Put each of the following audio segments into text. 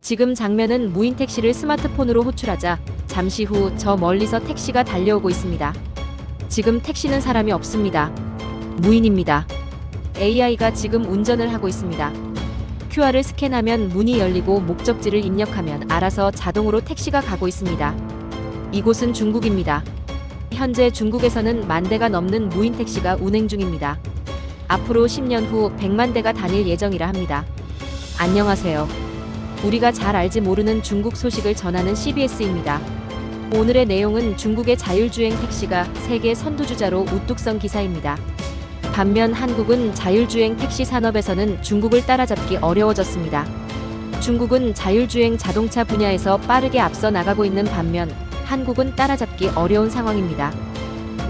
지금 장면은 무인 택시를 스마트폰으로 호출하자 잠시 후 저 멀리서 택시가 달려오고 있습니다. 지금 택시는 사람이 없습니다. 무인입니다. AI가 지금 운전을 하고 있습니다. QR을 스캔하면 문이 열리고 목적지를 입력하면 알아서 자동으로 택시가 가고 있습니다. 이곳은 중국입니다. 현재 중국에서는 10,000대가 넘는 무인 택시가 운행 중입니다. 앞으로 10년 후 100만 대가 다닐 예정이라 합니다. 안녕하세요. 우리가 잘 알지 모르는 중국 소식을 전하는 CBS입니다. 오늘의 내용은 중국의 자율주행 택시가 세계 선두주자로 우뚝 선 기사입니다. 반면 한국은 자율주행 택시 산업에서는 중국을 따라잡기 어려워졌습니다. 중국은 자율주행 자동차 분야에서 빠르게 앞서 나가고 있는 반면 한국은 따라잡기 어려운 상황입니다.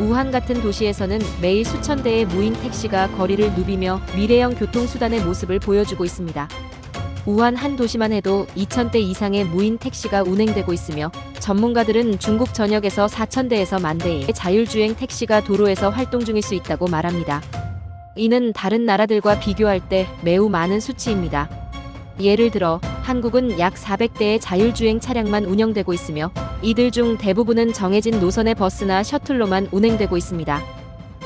우한 같은 도시에서는 매일 수천 대의 무인 택시가 거리를 누비며 미래형 교통수단의 모습을 보여주고 있습니다. 우한 한 도시만 해도 2,000대 이상의 무인 택시가 운행되고 있으며 전문가들은 중국 전역에서 4,000대에서 10,000대의 자율주행 택시가 도로에서 활동 중일 수 있다고 말합니다. 이는 다른 나라들과 비교할 때 매우 많은 수치입니다. 예를 들어 한국은 약 400대의 자율주행 차량만 운영되고 있으며 이들 중 대부분은 정해진 노선의 버스나 셔틀로만 운행되고 있습니다.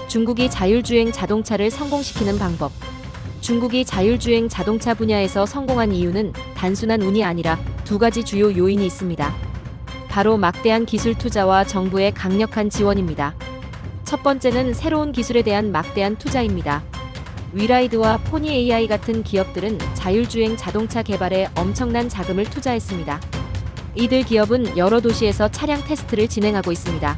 중국이 자율주행 자동차를 성공시키는 방법. 중국이 자율주행 자동차 분야에서 성공한 이유는 단순한 운이 아니라 두 가지 주요 요인이 있습니다. 바로 막대한 기술 투자와 정부의 강력한 지원입니다. 첫 번째는 새로운 기술에 대한 막대한 투자입니다. 위라이드와 포니 AI 같은 기업들은 자율주행 자동차 개발에 엄청난 자금을 투자했습니다. 이들 기업은 여러 도시에서 차량 테스트를 진행하고 있습니다.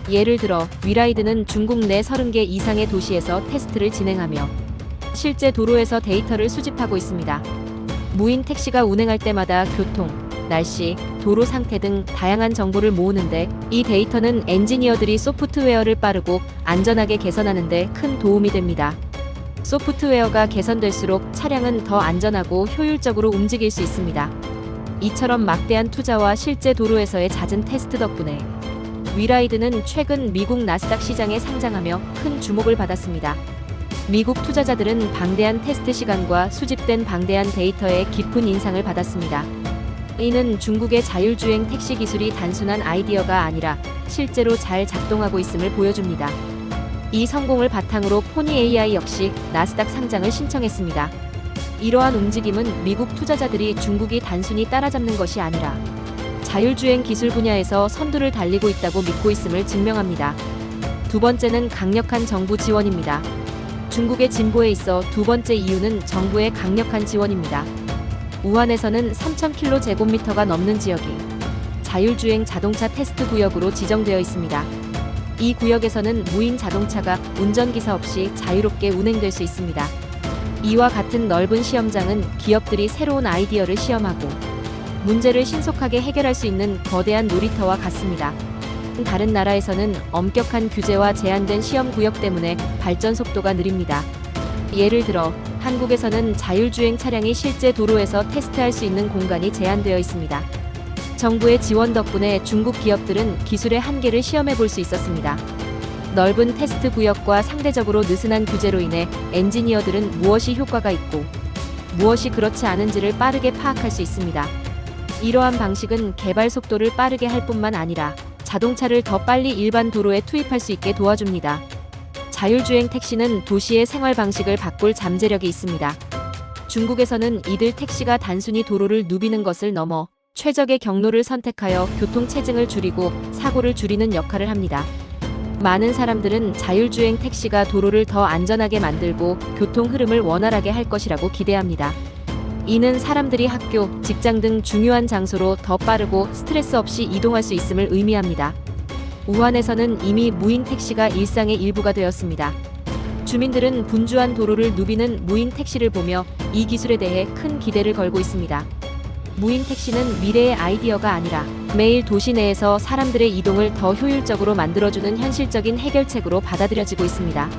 예를 들어 위라이드는 중국 내 30개 이상의 도시에서 테스트를 진행하며 실제 도로에서 데이터를 수집하고 있습니다. 무인 택시가 운행할 때마다 교통, 날씨, 도로 상태 등 다양한 정보를 모으는데 이 데이터는 엔지니어들이 소프트웨어를 빠르고 안전하게 개선하는 데 큰 도움이 됩니다. 소프트웨어가 개선될수록 차량은 더 안전하고 효율적으로 움직일 수 있습니다. 이처럼 막대한 투자와 실제 도로에서의 잦은 테스트 덕분에 위라이드는 최근 미국 나스닥 시장에 상장하며 큰 주목을 받았습니다. 미국 투자자들은 방대한 테스트 시간과 수집된 방대한 데이터에 깊은 인상을 받았습니다. 이는 중국의 자율주행 택시 기술이 단순한 아이디어가 아니라 실제로 잘 작동하고 있음을 보여줍니다. 이 성공을 바탕으로 포니 AI 역시 나스닥 상장을 신청했습니다. 이러한 움직임은 미국 투자자들이 중국이 단순히 따라잡는 것이 아니라 자율주행 기술 분야에서 선두를 달리고 있다고 믿고 있음을 증명합니다. 두 번째는 강력한 정부 지원입니다. 중국의 진보에 있어 두 번째 이유는 정부의 강력한 지원입니다. 우한에서는 3,000km/제곱미터가 넘는 지역이 자율주행 자동차 테스트 구역으로 지정되어 있습니다. 이 구역에서는 무인 자동차가 운전기사 없이 자유롭게 운행될 수 있습니다. 이와 같은 넓은 시험장은 기업들이 새로운 아이디어를 시험하고 문제를 신속하게 해결할 수 있는 거대한 놀이터와 같습니다. 다른 나라에서는 엄격한 규제와 제한된 시험 구역 때문에 발전 속도가 느립니다. 예를 들어 한국에서는 자율주행 차량이 실제 도로에서 테스트할 수 있는 공간이 제한되어 있습니다. 정부의 지원 덕분에 중국 기업들은 기술의 한계를 시험해 볼 수 있었습니다. 넓은 테스트 구역과 상대적으로 느슨한 규제로 인해 엔지니어들은 무엇이 효과가 있고 무엇이 그렇지 않은지를 빠르게 파악할 수 있습니다. 이러한 방식은 개발 속도를 빠르게 할 뿐만 아니라 자동차를 더 빨리 일반 도로에 투입할 수 있게 도와줍니다. 자율주행 택시는 도시의 생활 방식을 바꿀 잠재력이 있습니다. 중국에서는 이들 택시가 단순히 도로를 누비는 것을 넘어 최적의 경로를 선택하여 교통 체증을 줄이고 사고를 줄이는 역할을 합니다. 많은 사람들은 자율주행 택시가 도로를 더 안전하게 만들고 교통 흐름을 원활하게 할 것이라고 기대합니다. 이는 사람들이 학교, 직장 등 중요한 장소로 더 빠르고 스트레스 없이 이동할 수 있음을 의미합니다. 우한에서는 이미 무인 택시가 일상의 일부가 되었습니다. 주민들은 분주한 도로를 누비는 무인 택시를 보며 이 기술에 대해 큰 기대를 걸고 있습니다. 무인 택시는 미래의 아이디어가 아니라 매일 도시 내에서 사람들의 이동을 더 효율적으로 만들어주는 현실적인 해결책으로 받아들여지고 있습니다.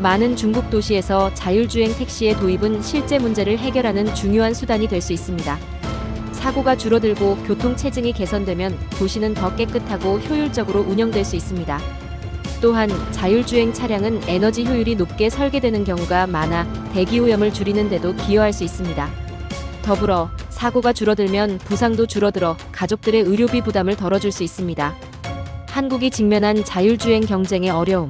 많은 중국 도시에서 자율주행 택시의 도입은 실제 문제를 해결하는 중요한 수단이 될 수 있습니다. 사고가 줄어들고 교통 체증이 개선되면 도시는 더 깨끗하고 효율적으로 운영될 수 있습니다. 또한 자율주행 차량은 에너지 효율이 높게 설계되는 경우가 많아 대기오염을 줄이는 데도 기여할 수 있습니다. 더불어 사고가 줄어들면 부상도 줄어들어 가족들의 의료비 부담을 덜어줄 수 있습니다. 한국이 직면한 자율주행 경쟁의 어려움.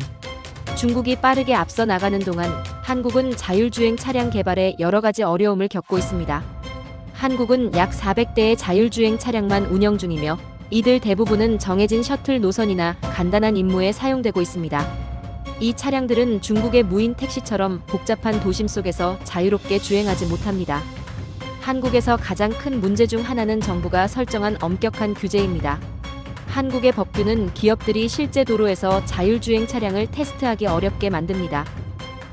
중국이 빠르게 앞서 나가는 동안 한국은 자율주행 차량 개발에 여러 가지 어려움을 겪고 있습니다. 한국은 약 400대의 자율주행 차량만 운영 중이며 이들 대부분은 정해진 셔틀 노선이나 간단한 임무에 사용되고 있습니다. 이 차량들은 중국의 무인 택시처럼 복잡한 도심 속에서 자유롭게 주행하지 못합니다. 한국에서 가장 큰 문제 중 하나는 정부가 설정한 엄격한 규제입니다. 한국의 법규는 기업들이 실제 도로에서 자율주행 차량을 테스트하기 어렵게 만듭니다.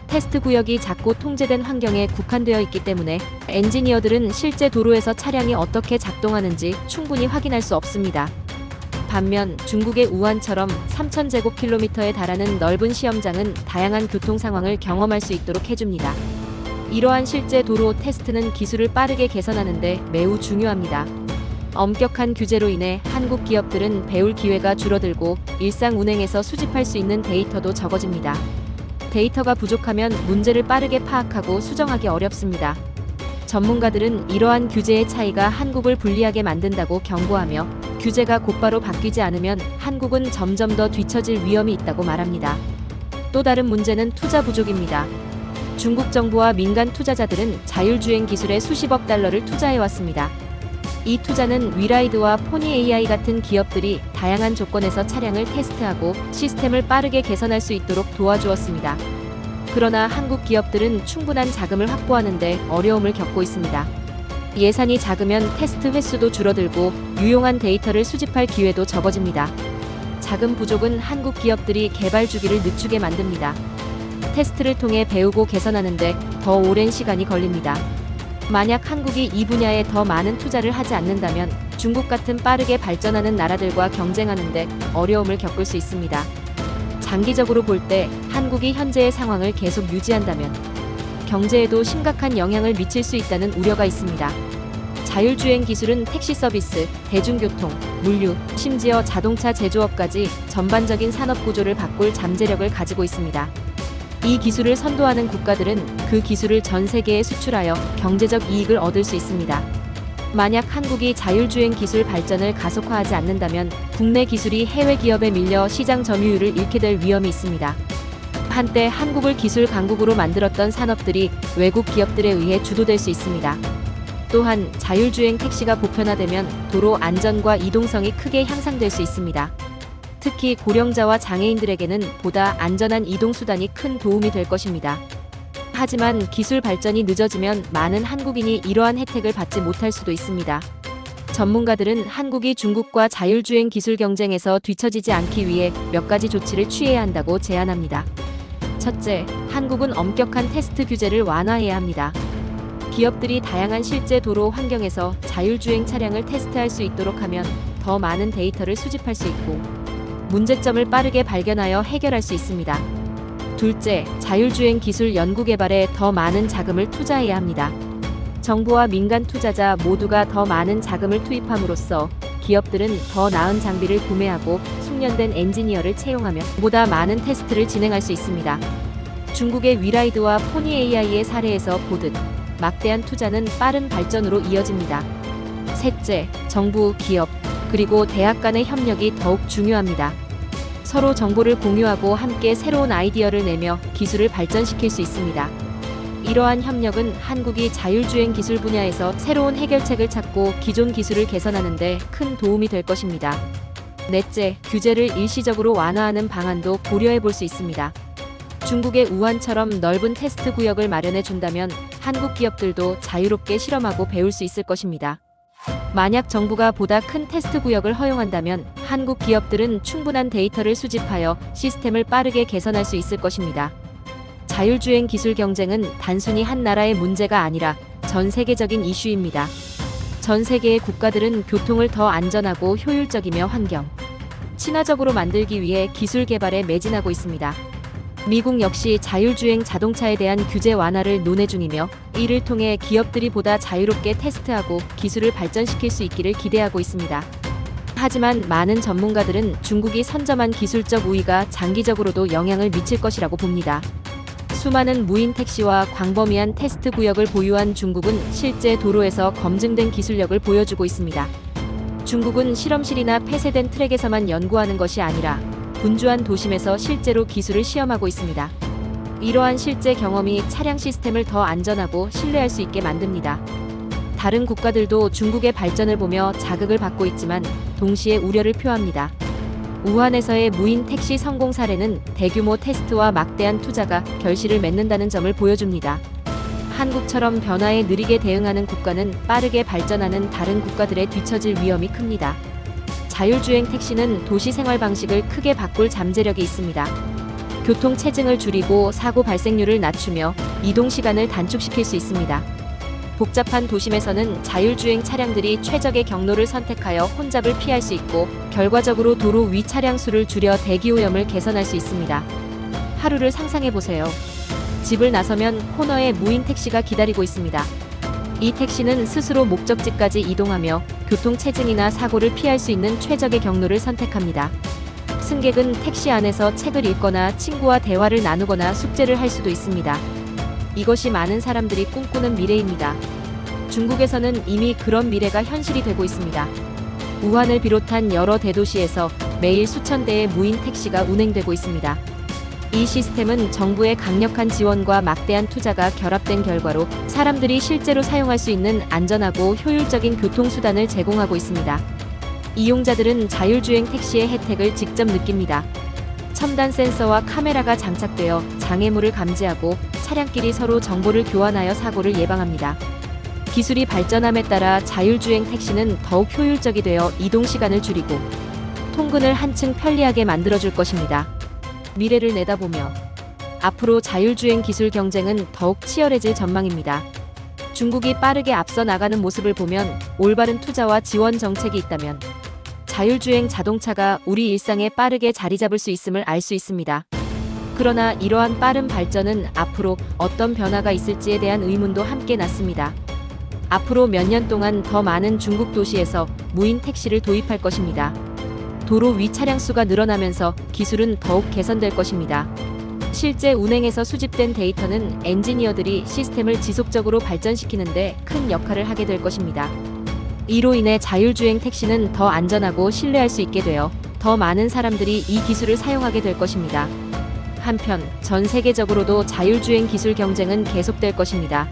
테스트 구역이 작고 통제된 환경에 국한되어 있기 때문에 엔지니어들은 실제 도로에서 차량이 어떻게 작동하는지 충분히 확인할 수 없습니다. 반면 중국의 우한처럼 3,000제곱킬로미터에 달하는 넓은 시험장은 다양한 교통 상황을 경험할 수 있도록 해줍니다. 이러한 실제 도로 테스트는 기술을 빠르게 개선하는 데 매우 중요합니다. 엄격한 규제로 인해 한국 기업들은 배울 기회가 줄어들고 일상 운행에서 수집할 수 있는 데이터도 적어집니다. 데이터가 부족하면 문제를 빠르게 파악하고 수정하기 어렵습니다. 전문가들은 이러한 규제의 차이가 한국을 불리하게 만든다고 경고하며 규제가 곧바로 바뀌지 않으면 한국은 점점 더 뒤처질 위험이 있다고 말합니다. 또 다른 문제는 투자 부족입니다. 중국 정부와 민간 투자자들은 자율주행 기술에 수십억 달러를 투자해왔습니다. 이 투자는 위라이드와 포니 AI 같은 기업들이 다양한 조건에서 차량을 테스트하고 시스템을 빠르게 개선할 수 있도록 도와주었습니다. 그러나 한국 기업들은 충분한 자금을 확보하는 데 어려움을 겪고 있습니다. 예산이 작으면 테스트 횟수도 줄어들고 유용한 데이터를 수집할 기회도 적어집니다. 자금 부족은 한국 기업들이 개발 주기를 늦추게 만듭니다. 테스트를 통해 배우고 개선하는데 더 오랜 시간이 걸립니다. 만약 한국이 이 분야에 더 많은 투자를 하지 않는다면 중국 같은 빠르게 발전하는 나라들과 경쟁하는데 어려움을 겪을 수 있습니다. 장기적으로 볼 때 한국이 현재의 상황을 계속 유지한다면 경제에도 심각한 영향을 미칠 수 있다는 우려가 있습니다. 자율주행 기술은 택시 서비스, 대중교통, 물류, 심지어 자동차 제조업까지 전반적인 산업 구조를 바꿀 잠재력을 가지고 있습니다. 이 기술을 선도하는 국가들은 그 기술을 전 세계에 수출하여 경제적 이익을 얻을 수 있습니다. 만약 한국이 자율주행 기술 발전을 가속화하지 않는다면 국내 기술이 해외 기업에 밀려 시장 점유율을 잃게 될 위험이 있습니다. 한때 한국을 기술 강국으로 만들었던 산업들이 외국 기업들에 의해 주도될 수 있습니다. 또한 자율주행 택시가 보편화되면 도로 안전과 이동성이 크게 향상될 수 있습니다. 특히 고령자와 장애인들에게는 보다 안전한 이동수단이 큰 도움이 될 것입니다. 하지만 기술 발전이 늦어지면 많은 한국인이 이러한 혜택을 받지 못할 수도 있습니다. 전문가들은 한국이 중국과 자율주행 기술 경쟁에서 뒤처지지 않기 위해 몇 가지 조치를 취해야 한다고 제안합니다. 첫째, 한국은 엄격한 테스트 규제를 완화해야 합니다. 기업들이 다양한 실제 도로 환경에서 자율주행 차량을 테스트할 수 있도록 하면 더 많은 데이터를 수집할 수 있고 문제점을 빠르게 발견하여 해결할 수 있습니다. 둘째, 자율주행 기술 연구 개발에 더 많은 자금을 투자해야 합니다. 정부와 민간 투자자 모두가 더 많은 자금을 투입함으로써 기업들은 더 나은 장비를 구매하고 숙련된 엔지니어를 채용하며 보다 많은 테스트를 진행할 수 있습니다. 중국의 위라이드와 포니 AI의 사례에서 보듯 막대한 투자는 빠른 발전으로 이어집니다. 셋째, 정부, 기업, 그리고 대학 간의 협력이 더욱 중요합니다. 서로 정보를 공유하고 함께 새로운 아이디어를 내며 기술을 발전시킬 수 있습니다. 이러한 협력은 한국이 자율주행 기술 분야에서 새로운 해결책을 찾고 기존 기술을 개선하는 데 큰 도움이 될 것입니다. 넷째, 규제를 일시적으로 완화하는 방안도 고려해 볼 수 있습니다. 중국의 우한처럼 넓은 테스트 구역을 마련해 준다면 한국 기업들도 자유롭게 실험하고 배울 수 있을 것입니다. 만약 정부가 보다 큰 테스트 구역을 허용한다면 한국 기업들은 충분한 데이터를 수집하여 시스템을 빠르게 개선할 수 있을 것입니다. 자율주행 기술 경쟁은 단순히 한 나라의 문제가 아니라 전 세계적인 이슈입니다. 전 세계의 국가들은 교통을 더 안전하고 효율적이며 환경 친화적으로 만들기 위해 기술 개발에 매진하고 있습니다. 미국 역시 자율주행 자동차에 대한 규제 완화를 논의 중이며 이를 통해 기업들이 보다 자유롭게 테스트하고 기술을 발전시킬 수 있기를 기대하고 있습니다. 하지만 많은 전문가들은 중국이 선점한 기술적 우위가 장기적으로도 영향을 미칠 것이라고 봅니다. 수많은 무인 택시와 광범위한 테스트 구역을 보유한 중국은 실제 도로에서 검증된 기술력을 보여주고 있습니다. 중국은 실험실이나 폐쇄된 트랙에서만 연구하는 것이 아니라 분주한 도심에서 실제로 기술을 시험하고 있습니다. 이러한 실제 경험이 차량 시스템을 더 안전하고 신뢰할 수 있게 만듭니다. 다른 국가들도 중국의 발전을 보며 자극을 받고 있지만 동시에 우려를 표합니다. 우한에서의 무인 택시 성공 사례는 대규모 테스트와 막대한 투자가 결실을 맺는다는 점을 보여줍니다. 한국처럼 변화에 느리게 대응하는 국가는 빠르게 발전하는 다른 국가들에 뒤처질 위험이 큽니다. 자율주행 택시는 도시 생활 방식을 크게 바꿀 잠재력이 있습니다. 교통 체증을 줄이고 사고 발생률을 낮추며 이동 시간을 단축시킬 수 있습니다. 복잡한 도심에서는 자율주행 차량들이 최적의 경로를 선택하여 혼잡을 피할 수 있고 결과적으로 도로 위 차량 수를 줄여 대기오염을 개선할 수 있습니다. 하루를 상상해 보세요. 집을 나서면 코너에 무인 택시가 기다리고 있습니다. 이 택시는 스스로 목적지까지 이동하며 교통 체증이나 사고를 피할 수 있는 최적의 경로를 선택합니다. 승객은 택시 안에서 책을 읽거나 친구와 대화를 나누거나 숙제를 할 수도 있습니다. 이것이 많은 사람들이 꿈꾸는 미래입니다. 중국에서는 이미 그런 미래가 현실이 되고 있습니다. 우한을 비롯한 여러 대도시에서 매일 수천 대의 무인 택시가 운행되고 있습니다. 이 시스템은 정부의 강력한 지원과 막대한 투자가 결합된 결과로 사람들이 실제로 사용할 수 있는 안전하고 효율적인 교통수단을 제공하고 있습니다. 이용자들은 자율주행 택시의 혜택을 직접 느낍니다. 첨단 센서와 카메라가 장착되어 장애물을 감지하고 차량끼리 서로 정보를 교환하여 사고를 예방합니다. 기술이 발전함에 따라 자율주행 택시는 더욱 효율적이 되어 이동 시간을 줄이고 통근을 한층 편리하게 만들어줄 것입니다. 미래를 내다보며 앞으로 자율주행 기술 경쟁은 더욱 치열해질 전망입니다. 중국이 빠르게 앞서 나가는 모습을 보면 올바른 투자와 지원 정책이 있다면 자율주행 자동차가 우리 일상에 빠르게 자리 잡을 수 있음을 알 수 있습니다. 그러나 이러한 빠른 발전은 앞으로 어떤 변화가 있을지에 대한 의문도 함께 낳습니다. 앞으로 몇 년 동안 더 많은 중국 도시에서 무인 택시를 도입할 것입니다. 도로 위 차량 수가 늘어나면서 기술은 더욱 개선될 것입니다. 실제 운행에서 수집된 데이터는 엔지니어들이 시스템을 지속적으로 발전시키는 데 큰 역할을 하게 될 것입니다. 이로 인해 자율주행 택시는 더 안전하고 신뢰할 수 있게 되어 더 많은 사람들이 이 기술을 사용하게 될 것입니다. 한편 전 세계적으로도 자율주행 기술 경쟁은 계속될 것입니다.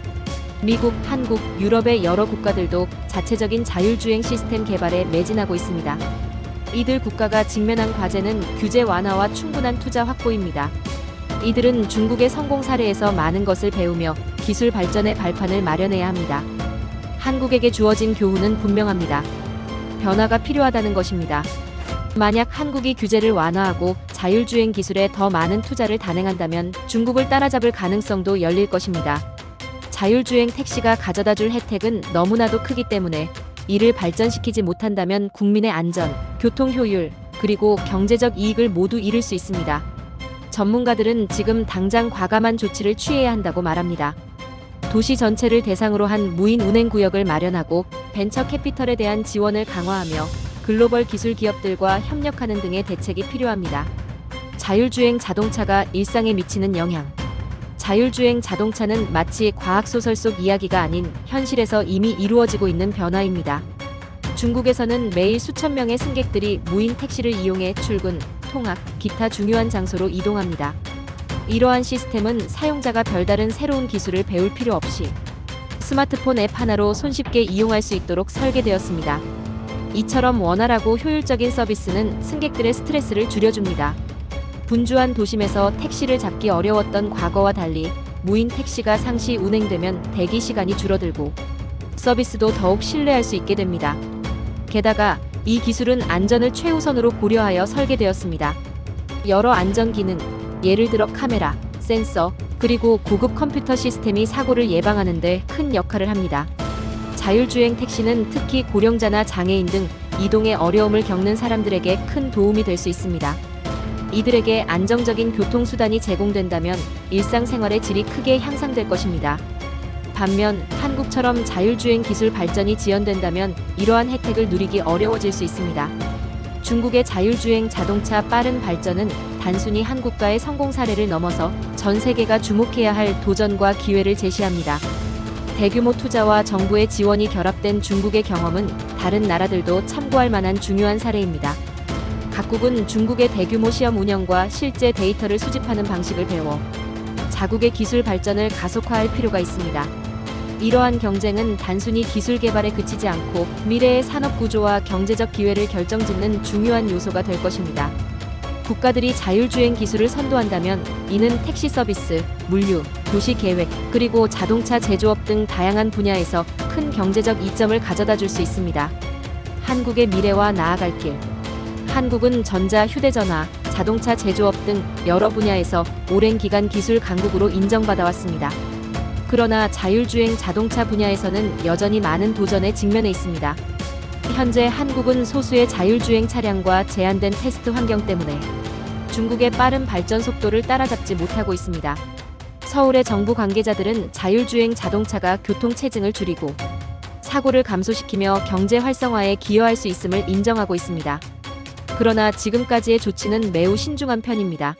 미국, 한국, 유럽의 여러 국가들도 자체적인 자율주행 시스템 개발에 매진하고 있습니다. 이들 국가가 직면한 과제는 규제 완화와 충분한 투자 확보입니다. 이들은 중국의 성공 사례에서 많은 것을 배우며 기술 발전의 발판을 마련해야 합니다. 한국에게 주어진 교훈은 분명합니다. 변화가 필요하다는 것입니다. 만약 한국이 규제를 완화하고 자율주행 기술에 더 많은 투자를 단행한다면 중국을 따라잡을 가능성도 열릴 것입니다. 자율주행 택시가 가져다줄 혜택은 너무나도 크기 때문에 이를 발전시키지 못한다면 국민의 안전, 교통 효율, 그리고 경제적 이익을 모두 잃을 수 있습니다. 전문가들은 지금 당장 과감한 조치를 취해야 한다고 말합니다. 도시 전체를 대상으로 한 무인 운행 구역을 마련하고 벤처 캐피털에 대한 지원을 강화하며 글로벌 기술 기업들과 협력하는 등의 대책이 필요합니다. 자율주행 자동차가 일상에 미치는 영향. 자율주행 자동차는 마치 과학소설 속 이야기가 아닌 현실에서 이미 이루어지고 있는 변화입니다. 중국에서는 매일 수천 명의 승객들이 무인 택시를 이용해 출근, 통학, 기타 중요한 장소로 이동합니다. 이러한 시스템은 사용자가 별다른 새로운 기술을 배울 필요 없이 스마트폰 앱 하나로 손쉽게 이용할 수 있도록 설계되었습니다. 이처럼 원활하고 효율적인 서비스는 승객들의 스트레스를 줄여줍니다. 분주한 도심에서 택시를 잡기 어려웠던 과거와 달리 무인 택시가 상시 운행되면 대기 시간이 줄어들고 서비스도 더욱 신뢰할 수 있게 됩니다. 게다가 이 기술은 안전을 최우선으로 고려하여 설계되었습니다. 여러 안전 기능, 예를 들어 카메라, 센서, 그리고 고급 컴퓨터 시스템이 사고를 예방하는 데 큰 역할을 합니다. 자율주행 택시는 특히 고령자나 장애인 등 이동에 어려움을 겪는 사람들에게 큰 도움이 될 수 있습니다. 이들에게 안정적인 교통수단이 제공된다면 일상생활의 질이 크게 향상될 것입니다. 반면 한국처럼 자율주행 기술 발전이 지연된다면 이러한 혜택을 누리기 어려워질 수 있습니다. 중국의 자율주행 자동차 빠른 발전은 단순히 한국과의 성공 사례를 넘어서 전 세계가 주목해야 할 도전과 기회를 제시합니다. 대규모 투자와 정부의 지원이 결합된 중국의 경험은 다른 나라들도 참고할 만한 중요한 사례입니다. 각국은 중국의 대규모 시험 운영과 실제 데이터를 수집하는 방식을 배워 자국의 기술 발전을 가속화할 필요가 있습니다. 이러한 경쟁은 단순히 기술 개발에 그치지 않고 미래의 산업 구조와 경제적 기회를 결정짓는 중요한 요소가 될 것입니다. 국가들이 자율주행 기술을 선도한다면 이는 택시 서비스, 물류, 도시 계획, 그리고 자동차 제조업 등 다양한 분야에서 큰 경제적 이점을 가져다 줄 수 있습니다. 한국의 미래와 나아갈 길. 한국은 전자, 휴대전화, 자동차 제조업 등 여러 분야에서 오랜 기간 기술 강국으로 인정받아왔습니다. 그러나 자율주행 자동차 분야에서는 여전히 많은 도전에 직면해 있습니다. 현재 한국은 소수의 자율주행 차량과 제한된 테스트 환경 때문에 중국의 빠른 발전 속도를 따라잡지 못하고 있습니다. 서울의 정부 관계자들은 자율주행 자동차가 교통 체증을 줄이고 사고를 감소시키며 경제 활성화에 기여할 수 있음을 인정하고 있습니다. 그러나 지금까지의 조치는 매우 신중한 편입니다.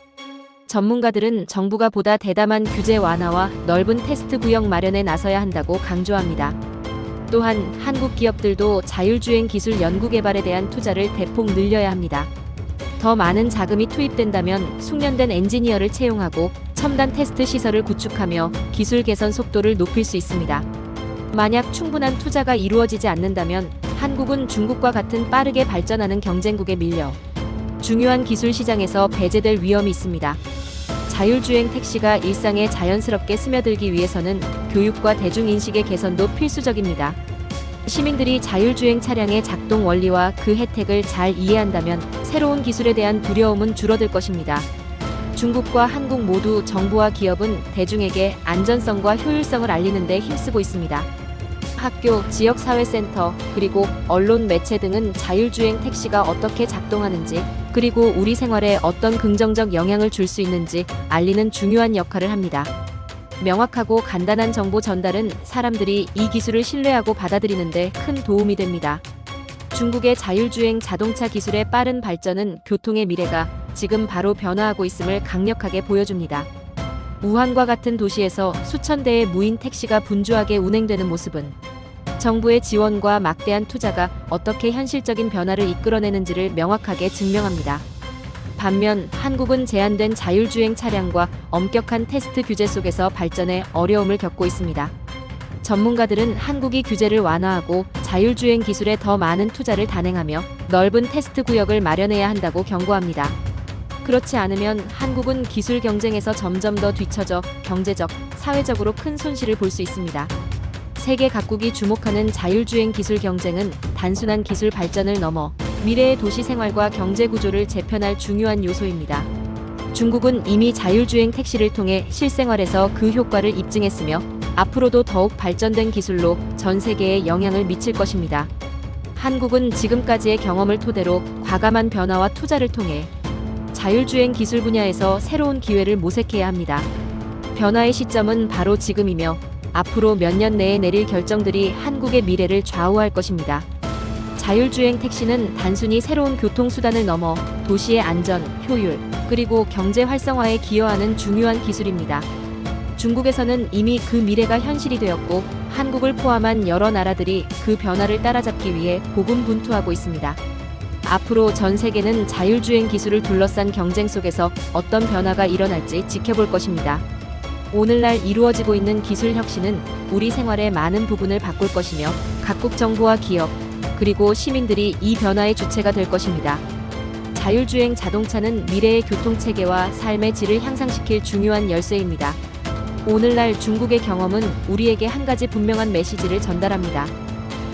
전문가들은 정부가 보다 대담한 규제 완화와 넓은 테스트 구역 마련에 나서야 한다고 강조합니다. 또한 한국 기업들도 자율주행 기술 연구 개발에 대한 투자를 대폭 늘려야 합니다. 더 많은 자금이 투입된다면 숙련된 엔지니어를 채용하고 첨단 테스트 시설을 구축하며 기술 개선 속도를 높일 수 있습니다. 만약 충분한 투자가 이루어지지 않는다면 한국은 중국과 같은 빠르게 발전하는 경쟁국에 밀려 중요한 기술 시장에서 배제될 위험이 있습니다. 자율주행 택시가 일상에 자연스럽게 스며들기 위해서는 교육과 대중인식의 개선도 필수적입니다. 시민들이 자율주행 차량의 작동 원리와 그 혜택을 잘 이해한다면 새로운 기술에 대한 두려움은 줄어들 것입니다. 중국과 한국 모두 정부와 기업은 대중에게 안전성과 효율성을 알리는 데 힘쓰고 있습니다. 학교, 지역사회센터, 그리고 언론, 매체 등은 자율주행 택시가 어떻게 작동하는지, 그리고 우리 생활에 어떤 긍정적 영향을 줄 수 있는지 알리는 중요한 역할을 합니다. 명확하고 간단한 정보 전달은 사람들이 이 기술을 신뢰하고 받아들이는데 큰 도움이 됩니다. 중국의 자율주행 자동차 기술의 빠른 발전은 교통의 미래가 지금 바로 변화하고 있음을 강력하게 보여줍니다. 우한과 같은 도시에서 수천 대의 무인 택시가 분주하게 운행되는 모습은 정부의 지원과 막대한 투자가 어떻게 현실적인 변화를 이끌어내는지를 명확하게 증명합니다. 반면 한국은 제한된 자율주행 차량과 엄격한 테스트 규제 속에서 발전에 어려움을 겪고 있습니다. 전문가들은 한국이 규제를 완화하고 자율주행 기술에 더 많은 투자를 단행하며 넓은 테스트 구역을 마련해야 한다고 경고합니다. 그렇지 않으면 한국은 기술 경쟁에서 점점 더 뒤처져 경제적, 사회적으로 큰 손실을 볼 수 있습니다. 세계 각국이 주목하는 자율주행 기술 경쟁은 단순한 기술 발전을 넘어 미래의 도시 생활과 경제 구조를 재편할 중요한 요소입니다. 중국은 이미 자율주행 택시를 통해 실생활에서 그 효과를 입증했으며 앞으로도 더욱 발전된 기술로 전 세계에 영향을 미칠 것입니다. 한국은 지금까지의 경험을 토대로 과감한 변화와 투자를 통해 자율주행 기술 분야에서 새로운 기회를 모색해야 합니다. 변화의 시점은 바로 지금이며 앞으로 몇 년 내에 내릴 결정들이 한국의 미래를 좌우할 것입니다. 자율주행 택시는 단순히 새로운 교통수단을 넘어 도시의 안전, 효율, 그리고 경제 활성화에 기여하는 중요한 기술입니다. 중국에서는 이미 그 미래가 현실이 되었고 한국을 포함한 여러 나라들이 그 변화를 따라잡기 위해 고군분투하고 있습니다. 앞으로 전 세계는 자율주행 기술을 둘러싼 경쟁 속에서 어떤 변화가 일어날지 지켜볼 것입니다. 오늘날 이루어지고 있는 기술 혁신은 우리 생활의 많은 부분을 바꿀 것이며 각국 정부와 기업, 그리고 시민들이 이 변화의 주체가 될 것입니다. 자율주행 자동차는 미래의 교통체계와 삶의 질을 향상시킬 중요한 열쇠입니다. 오늘날 중국의 경험은 우리에게 한 가지 분명한 메시지를 전달합니다.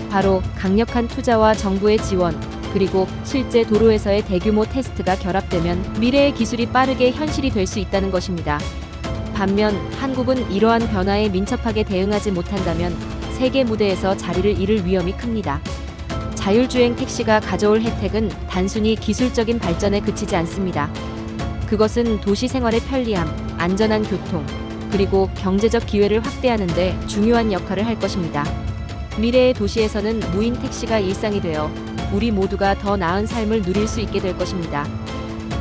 바로 강력한 투자와 정부의 지원, 그리고 실제 도로에서의 대규모 테스트가 결합되면 미래의 기술이 빠르게 현실이 될 수 있다는 것입니다. 반면 한국은 이러한 변화에 민첩하게 대응하지 못한다면 세계 무대에서 자리를 잃을 위험이 큽니다. 자율주행 택시가 가져올 혜택은 단순히 기술적인 발전에 그치지 않습니다. 그것은 도시 생활의 편리함, 안전한 교통, 그리고 경제적 기회를 확대하는 데 중요한 역할을 할 것입니다. 미래의 도시에서는 무인 택시가 일상이 되어 우리 모두가 더 나은 삶을 누릴 수 있게 될 것입니다.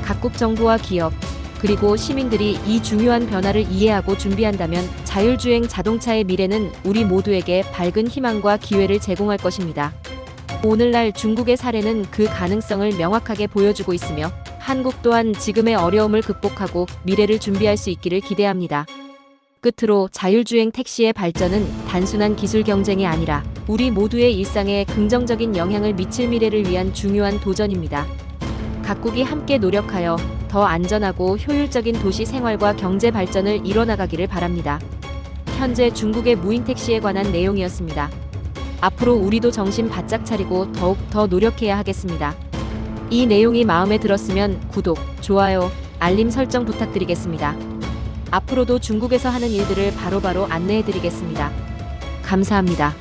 각국 정부와 기업, 그리고 시민들이 이 중요한 변화를 이해하고 준비한다면 자율주행 자동차의 미래는 우리 모두에게 밝은 희망과 기회를 제공할 것입니다. 오늘날 중국의 사례는 그 가능성을 명확하게 보여주고 있으며 한국 또한 지금의 어려움을 극복하고 미래를 준비할 수 있기를 기대합니다. 끝으로 자율주행 택시의 발전은 단순한 기술 경쟁이 아니라 우리 모두의 일상에 긍정적인 영향을 미칠 미래를 위한 중요한 도전입니다. 각국이 함께 노력하여 더 안전하고 효율적인 도시 생활과 경제 발전을 이뤄나가기를 바랍니다. 현재 중국의 무인 택시에 관한 내용이었습니다. 앞으로 우리도 정신 바짝 차리고 더욱 더 노력해야 하겠습니다. 이 내용이 마음에 들었으면 구독, 좋아요, 알림 설정 부탁드리겠습니다. 앞으로도 중국에서 하는 일들을 바로바로 안내해드리겠습니다. 감사합니다.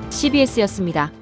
CBS였습니다.